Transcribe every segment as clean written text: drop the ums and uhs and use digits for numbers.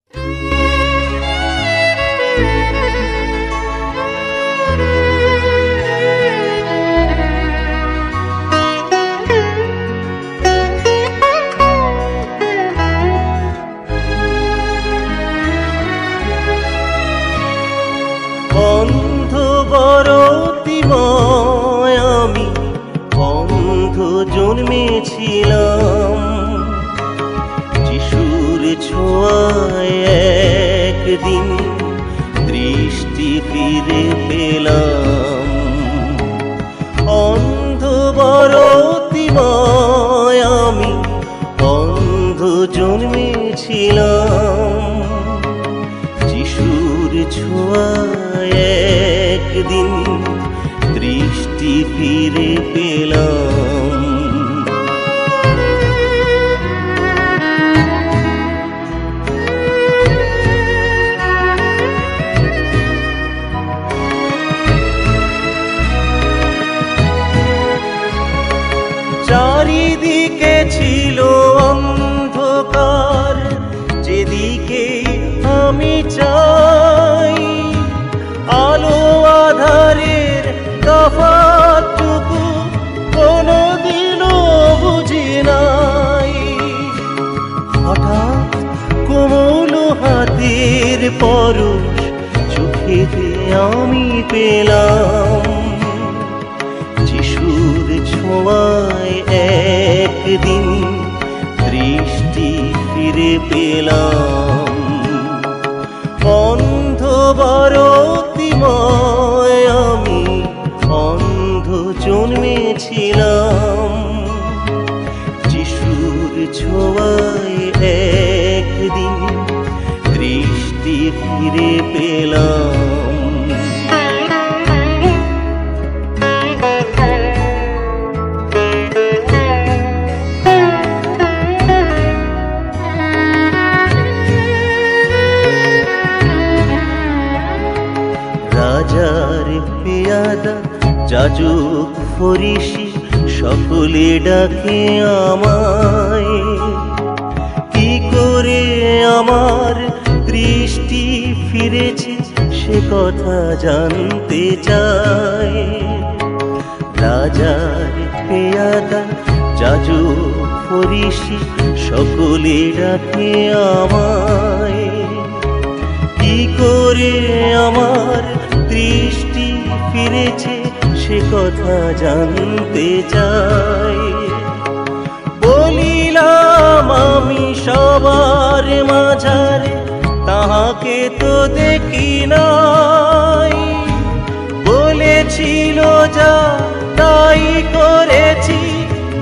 অন্ধ বরতিময় আমি, অন্ধ জন্মেছিলাম, যিশুর ছোঁয়ায় একদিন দৃষ্টি ফিরে পেলাম। অন্ধ বরতিময় আমি, অন্ধ জন্মেছিলাম, যিশুর ছোঁয়ায় একদিন দৃষ্টি ফিরে পেলাম। চারিদিকে ছিল অন্ধকার, যেদিকে আমি চাই আলো আধারের তফাৎটুকু কোনোদিনও বুঝি নাই। হঠাৎ কোমল হাতের পরশ চোখেতে আমি পেলাম, যিশুর ছোঁয়ায় একদিন দৃষ্টি ফিরে পেলাম। অন্ধ বরতিময় আমি, অন্ধ জন্মেছিলাম, যিশুর ছোঁয়ায় একদিন দৃষ্টি ফিরে পেলাম। রাজার পেয়াদা যাজক ফরিসি সকলে ডাকে আমায়, কি করে আমার দৃষ্টি ফিরেছে সে কথা জানতে চাই। রাজার পেয়াদা যাজক ফরিসি সকলে ডাকে আমায়, কি করে আমার দৃষ্টি ফিরেছে সে কথা জানতে চাই। বলিলাম আমি সবার মাঝারে তাহাকে তো দেখি নাই, বলেছিল যা তাই করেছি,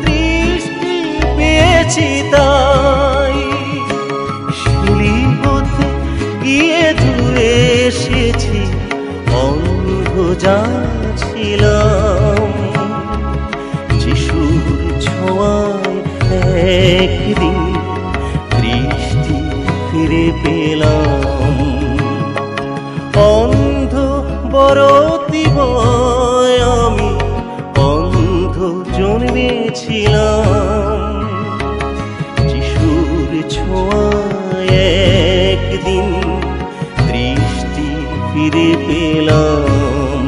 দৃষ্টি পেয়েছি তাই। শিলিপথে গিয়ে ধুয়ে এসেছি, অন্ধ যাচ্ছিলাম, যিশুর ছোঁয়ায় একদিন দৃষ্টি ফিরে পেলাম। অন্ধ বরতিময় আমি, অন্ধ জন্মেছিলাম, যিশুর ছোঁয়ায় একদিন দৃষ্টি ফিরে পেলাম।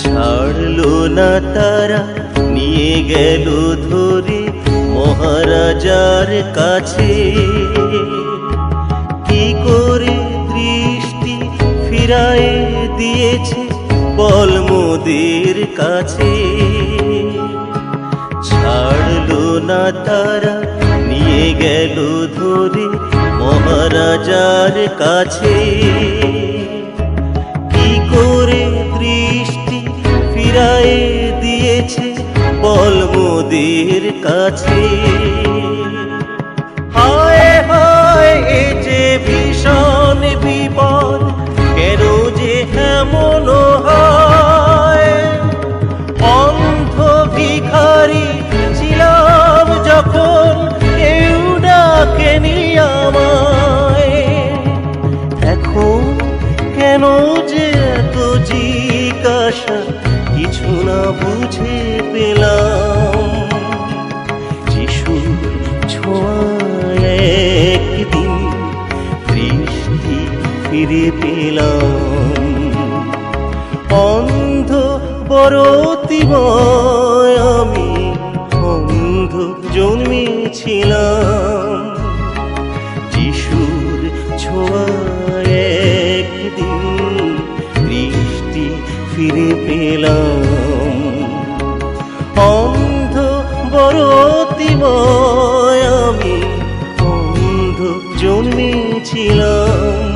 ছাড়লো না তারা, নিয়ে গেল ধরে মহারাজার কাছে, কি করে দৃষ্টি ফিরায় দিয়েছে বল মোদের কাছে। ছাড়লো না তারা, নিয়ে গেল ধরে মহারাজার কাছে, কি করে দৃষ্টি ফিরায় দিয়েছে বল মোদের কাছে। হায় হায় এ যে ভীষণ বিপদ, কেন যে এমন হয়। অন্ধ ভিখারি ছিলাম যখন, কেউ ডাকেনি আমায়, ফিরে পেলাম। অন্ধ বরতিময় আমি অন্ধ জন্মেছিলাম, যিশুর ছোঁয়ায় একদিন দৃষ্টি ফিরে পেলাম। অন্ধ বরতিময় আমি অন্ধ জন্মেছিলাম,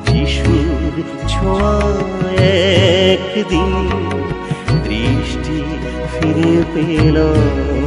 যিশুর ছোঁয়ায় একদিন দৃষ্টি ফিরে পেলাম।